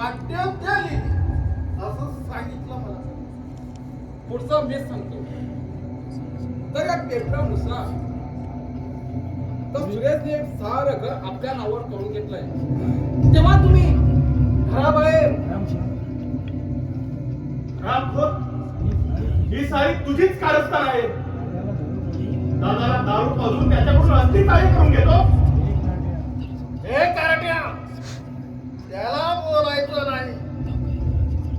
नाट्यात लिहिली असं सांगितलं मला. पुढचा मी सांगतो. तर या पेपरानुसार तर सुरेशने एक सारं घर आपल्या नावावर करून घेतलंय. तेव्हा तुम्ही घराबाहेर ही सारी तुझीच कारस्थान आहे. दादाला दारू पाजून त्याच्याकडून असली काय करून घेतो. हे कारट्या, त्याला बोलायचं नाही.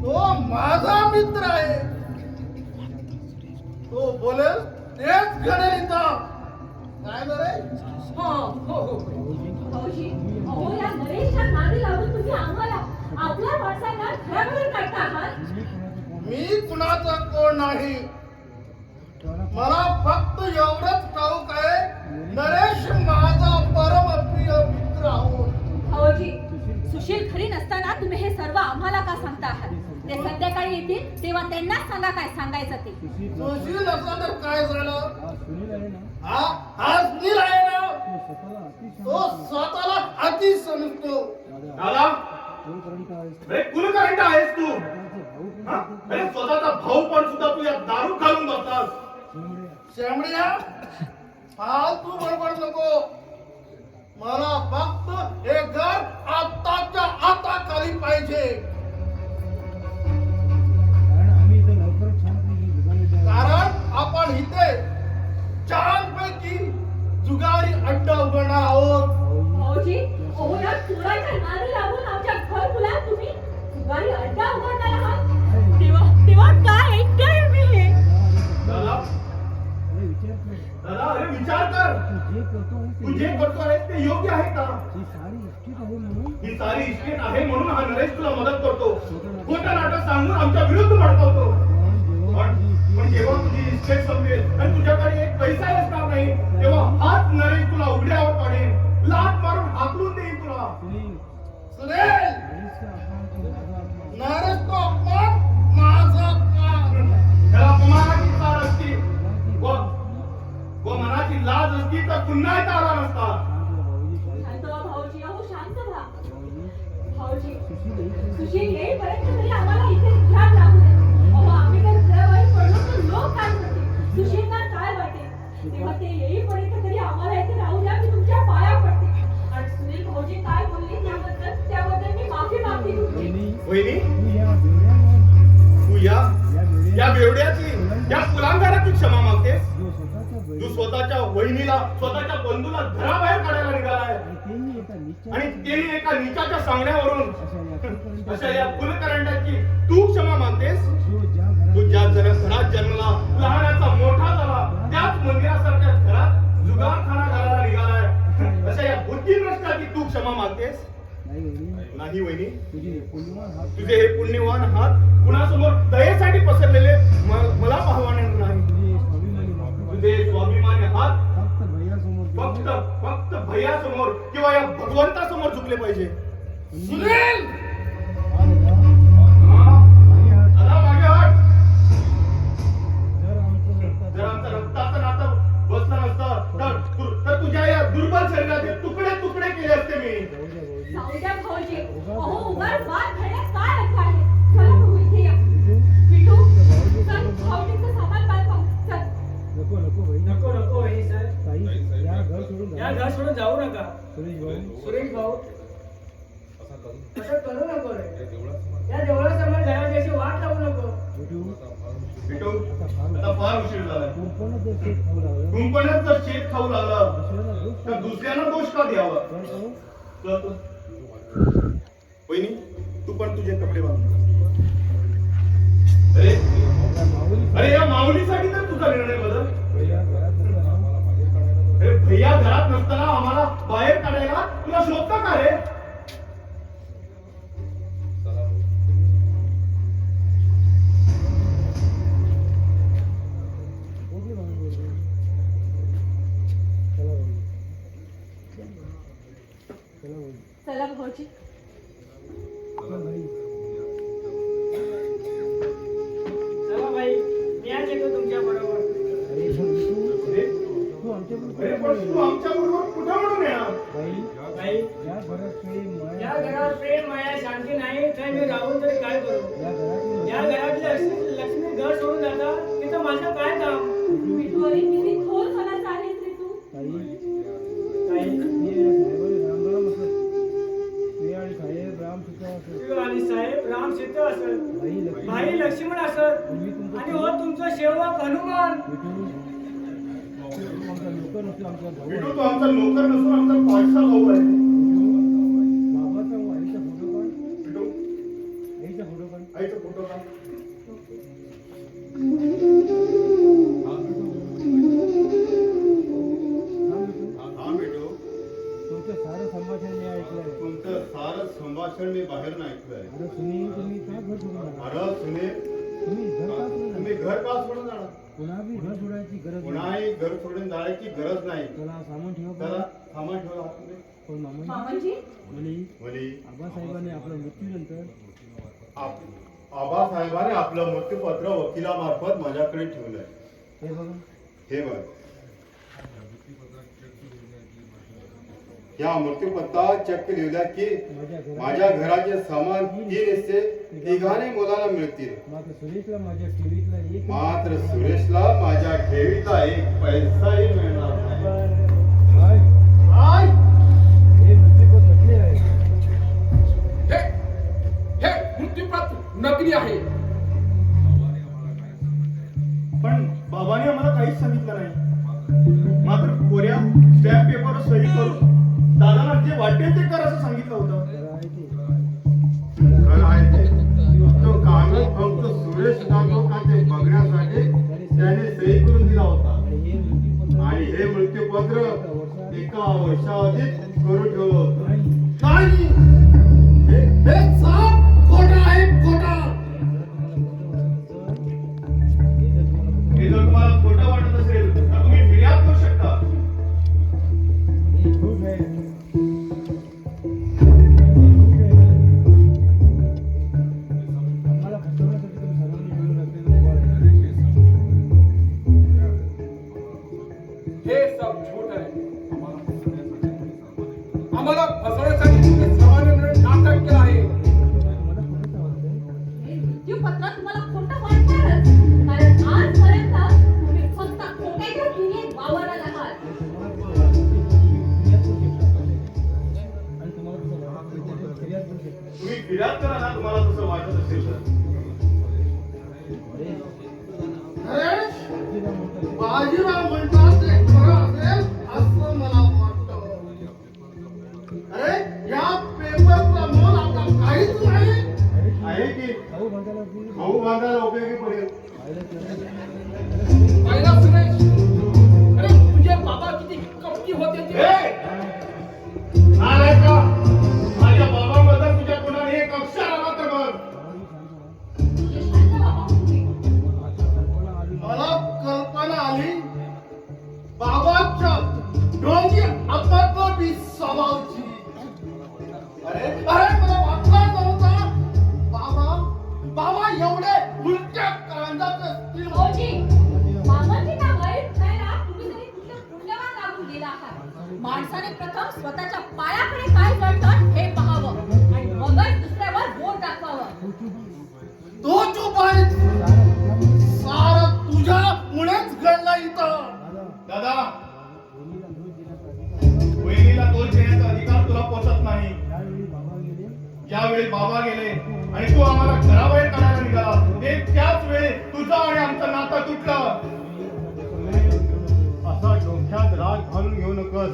तो माझा मित्र आहे. तो बोलेल तेच घडेल इथं. काय बरे? हो हो हो भाऊजी, अहो या नरेशच्या नादी लागून तुम्ही आम्हाला आपल्या माणसांना घराबाहेर काढता आहात. मी कुणाचा कोण नाही. मला फक्त एवढंच ठाऊक आहे, नरेश माझा परमप्रिय मित्र आहोत. भाऊजी, सुशील खरी नसताना तुम्ही हे सर्व आम्हाला का सांगता आहात? ते संध्याकाळी येतील तेव्हा त्यांना सांगा काय सांगायचं ते. सुशील असं तर काय झालं? हा सुनील आहे ना, तो स्वतःला अति समजतो. दादा कुलकर्णी आहेस तू. स्वतःचा भाऊ पण सुद्धा तू या दारू घालून बसतास. शेंबड्या, फालतू बडबड नको. मला फक्त हे घर आताच्या आता खाली पाहिजे. कारण आपण इथे छानपैकी जुगारी अड्डा उघडणार आहोत. भाऊजी, अहो या चोराच्या नादी लागून आमच्या घर मुलात तुम्ही जुगारी अड्डा उघडणार आहात. तेव्हा काय ऐकताय मी हे? दादा अरे विचार कर. तू जे करतो आहेस ते योग्य आहे का? ही सारी इस्टेट आहे म्हणून हा नरेश तुला मदत करतो. खोटं नाटक सांगून आमच्या विरुद्ध भडकवतो. पण जेव्हा तुझी इस्टेट संपेल आणि तुझ्याकडे एक पैसा असणार नाही तेव्हा हाच नरेश तुला उघड्यावर पाडेल. लाट मारून हाकलून देईल तुला. सुरेल, नरेश तो अपमान माझा अपमान. त्याला अपमानाची चाल असती व मनाची लाज असती तर पुन्हा इथं आला नसता. शांत व्हा भाऊजी, अहो शांत व्हा. भाऊजी, सुशील येईपर्यंत तरी आम्हाला इथे घरात राहू दे. अहो आम्ही जर घराबाहेर पडलो तर लोक काय म्हणतील? सुशीलला काय वाटेल? तेव्हा ते येईपर्यंत तरी आम्हाला इथे राहू द्या. मी तुमच्या पाया पडते. आणि सुनील भाऊजी काय बोलले त्याबद्दल मी माफी मागते तुमची. वहिनी तू या बेवड्याची या कुलांगाराची क्षमा मागतेस. तू स्वतःच्या वहिनीला स्वतःच्या बंधूला घराबाहेर काढायला निघालाय आणि तेही एका नीचाच्या सांगण्यावरून अशा या कुलकर्ण्याची तू क्षमा मागतेस. तू ज्या घरात जन्मला लहानाचा मोठा झाला त्याच मंदिरासारख्या घरात जुगारखाना घालायला निघालाय. अशा या बुद्धिभ्रष्टाची तू क्षमा मागतेस. नाही वहिनी, तुझे हे पुण्यवान हात कुणासमोर दयेसाठी पसरलेले मला पाहवाने नाही. तुझे स्वाभिमानी हात फक्त भैयासमोर किंवा या भगवंतासमोर झुकले पाहिजे. सुनील, दादा मागे हट. जर आमचं रक्ताचं नातं बसलं नसतं तर तुझ्या या दुर्बल शरीराचे तुकडे तुकडे केले असते मी. जाऊ द्या भाऊजी, अहो उगाच वाद घालण्यात काय अर्थ आहे? चला बघू इथे या. पिटू, चल भाऊजींचं सामान बाळ पाहू. चल. नको वहिनी सर, या घर सोडून जाऊ नका. सुरेश भाऊ असं करू नको रे. या देवळासमोर घराची अशी वाट लावू नको. बिटू, आता फार उशीर झालाय. कुंपणात जर शेत खाऊ लागला तर दुसऱ्यांना दोष का द्यावा? वहिनी तू पण तुझे कपडे बांध. अरे या माऊलीसाठी तर तुझा निर्णय बदल. अरे भैया घरात नसताना आम्हाला बाहेर काढायला तुला शोधता का रे? चला भाऊजी. चला भाई, मी आज येतो तुमच्या बरोबर. तू आमच्या बरोबर कुठं म्हणून येणार? भाई, या घरात संसारात प्रेम माया शांती नाही तर मी राहून तरी काय करू? या घरातली लक्ष्मी घर सोडून जाता तिथं माझं काय काम? विठू अरे किती थोर मनाचा आहेस रे तू. आणि साहेब राम सीता असत, भाई लक्ष्मण असत, आणि हो तुमचा सेवक हनुमान. विठू तो आमचा नोकर नसून आमचा पाठचा भाऊ आहे. विठू आईचा फोटो काढ. हा विठू, तुमचं सारं संभाषण मी ऐकलंय. तुमचं सारं संभाषण मी बाहेर ऐकलंय. अरे सुनील, तुम्ही काय घर सोडून आला? अरे सुनील, तुम्ही घर का सोडून आला? तुम्ही घर का सोडून जाणार? पुन्हा बी घर सोडायची गरज नाही. पुन्हाही घर सोडून जाण्याची गरज नाही. त्याला सामान ठेवा त्याला पण. सामान ठेवा आतमध्ये. पण मामाजी मामाजी वली आबासाहेबांनी आपलं मृत्यूनंतर आबासाहेबांनी आपलं मृत्यूपत्र वकिलामार्फत माझ्याकडे ठेवलंय. हे बघा, हे बघ, या मृत्यूपत्रात चक्क लिहिल्या की माझ्या घराचे सामान 3 हिस्से तिघाने मुलाला मिळतील. मात्र सुरेशला माझ्या टीव्हीतला एक मात्र सुरेशला माझ्या ठेवीचा 1 पैसाही मिळणार नाही. काय? काय? हे मृत्यूपत्र नकली आहे. हे हे मृत्यूपत्र नकली आहे. पण बाबांनी आम्हाला काहीच सांगितलं नाही. मात्र कोऱ्या स्टॅम्प पेपरवर सही करून दादाला जे वाटेल ते कर असं सांगितलं होतं. खरं आहे ते. खरं आहे ते. तो कागद फक्त सुरेश नागोकाचे बघण्यासाठी त्याने सही करून दिला होता. आणि हे मृत्यूपत्र 1 वर्षाआधीच करून ठेवलं होतं. नाही, हे साप खोटा आहे, खोटा. हे जर तुम्हाला खोटं वाटत असेल तर तुम्ही फिर्याद करू शकता. हे झूठ आहे. आम्हाला फसवण्यासाठी तुम्ही सर्वांनी मिळून रचलेलं उभार आहे. हे सब झूठ आहे. आम्हाला फसवण्यासाठी तुम्ही सर्वांनी मिळून नाटक केलं आहे. मला खरंच आवडतंय. हे मृत्यूपत्र तुम्हाला खोटं वाटणारच, कारण आजपर्यंत तुम्ही फक्त खोट्याच्या दुनियेत वावरत आहात. तुम्ही फिर्याद करा ना तुम्हाला तसं वाटत असेल तर. बाजीराव म्हणतात ते खरं असेल असं मला वाटतं. अरे या पेपरचा मोल आता काहीच नाही. आहे की भाऊ बांधायला भाऊ बांधायला उपयोगी पडेल. पाहिला सुरेश, अरे तुझे बाबा किती कपटी होते ते. आलाय का? माझ्या बाबाबद्दल तुझ्या कोणाने एक अक्षर आला तर बघ. तुझे शांत बाबा होते. मला कल्पना आली बाबाच्या डोंगी अपत्य स्वभावची. अरे अरे मला वाटलं नव्हता बाबा एवढे उलट्या कांदाचे असतील. भाऊजी, मामाची ना वाईट खायला तुम्ही तरी कुठल्या पुण्यवान लागून गेला आहात. माणसाने प्रथम स्वतःच्या पायाकडे काय जळतं हे पाहावं आणि मगच दुसऱ्यावर बोट दाखवावं. तो चूप आहे. सारं तुझ्यामुळेच घडलं इथं. दादा, वहिनीला दोष देण्याचा अधिकार तुला पोचत नाही. ज्यावेळी बाबा गेले आणि तू आम्हाला घराबाहेर काढायला निघाला ते त्याच वेळी तुझं आणि आमचं नातं तुटलं. असा डोक्यात राग घालून घेऊ नकोस.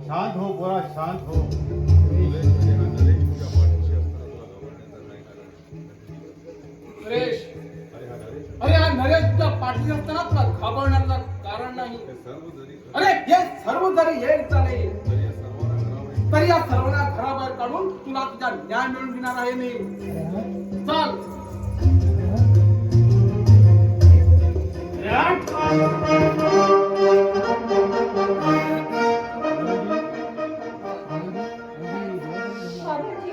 शांत हो पोरा, शांत हो. सुरेश, अरे हा नरेश तुझ्या पाठीत असताना तुला घाबरण्याचं कारण नाही. अरे हे सर्व जरी हे चालेल तरी या सर्वांना घराबाहेर काढून तुला तुझा न्याय मिळवून देणार आहे मी. चल. बाबाजी,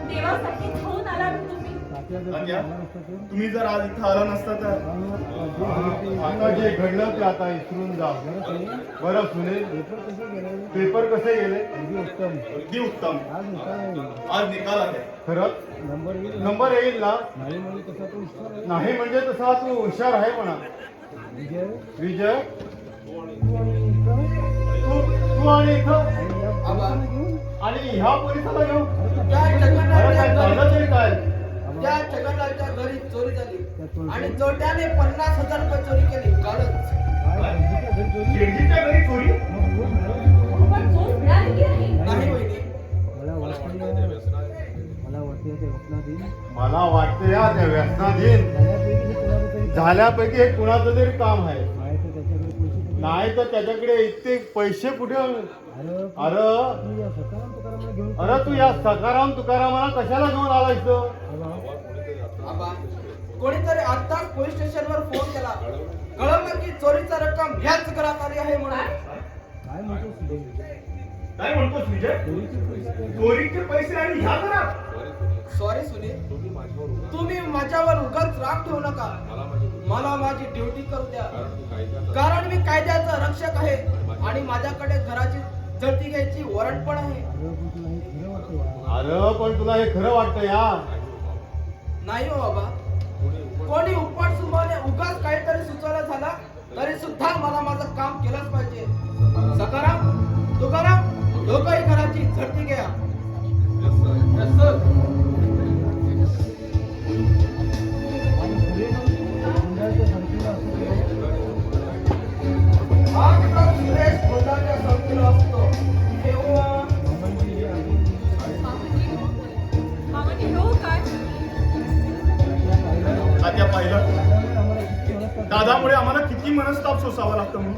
देवासाठी खाऊन आला तुम्ही. त्या जर तात्या, आला नसता तर तुम्ही जर आज इथं आला नसता तर आता जे घडलं ते आता विसरून जा. बरं सुनील, पेपर कसे गेले पेपर कसे गेले? अगदी उत्तम. अगदी उत्तम. आज निकाल आहे. आज निकाल आहे. खरंच नंबर येईल. नंबर येईल ना? नाही म्हणजे कसा तो हुशार आहे. नाही म्हणजे तसा तू हुशार आहे म्हणा. विजय विजय, तू आणि इथं तू आणि इथं आणि या पोलिसांना घेऊन आणि ह्या पोलिसाला घेऊन त्या अरे जगन्नाथच्या काय झालं घरी तरी काय? त्या जगन्नाथच्या घरी चोरी झाली त्या चोरट्या- आणि चोरट्याने 50,000 रुपये चोरी केली कालच. काय बंदीच्या घरी चोरी? शेठजीच्या घरी चोरी? मग चोर मिळाला. पण चोर मिळालेली आहे नाही वहिनी. मला वाटतं त्या व्यसनाधीन मला वाटतं या त्या व्यसनाधीन झाल्यापैकी हे कुणाला तरी झाल्यापैकी हे कुणाचं तरी काम आहे. नाही तर त्याच्याकडे पैसे कुठे? नाही तर त्याच्याकडे इतके पैसे कुठे? अरे अरे तू या सकाराम तुकारामला घेऊन अरे तू या सकाराम तुकारामाला कशाला घेऊन आला इथं? आबा कोणीतरी आत्ताच पोलीस स्टेशनवर फोन केला, कळवलं की चोरीचा रक्कम ह्याच घरात आली आहे म्हणून. काय म्हणतो सुदेव? काय म्हणतोस विजय? चोरीचे पैसे काय? चोरीचे पैसे आणि ह्या घरात? सॉरी सुनील, तुम्ही माझ्यावर उगाच राग ठेवू नका. मला माझी ड्युटी करू द्या, कारण मी कायद्याचा रक्षक आहे आणि माझ्याकडे घराची झडती घ्यायची वॉरंट पण आहे. अरे पण तुला हे खरं वाटतं अरे पण तुला हे खरं वाटतं का? या? नाही हो बाबा, कोणी उपट सुमाने उगाच काहीतरी सुचवलं झाला तरी सुद्धा मला माझं काम केलंच पाहिजे. सकाराम तुकाराम दोघंही घराची झडती घ्या. Yes, sir. आणि पुढे गुंडाच्या संख्येला असं केलं. आज तर सुरेश भोंडाच्या संगतीला असतो तेव्हा मामांची हे आधी मामाने हो काय तात्या पाहिलं? आम्हाला किती मनस्ताप दादामुळे आम्हाला किती मनस्ताप सोसावा लागतं म्हणून.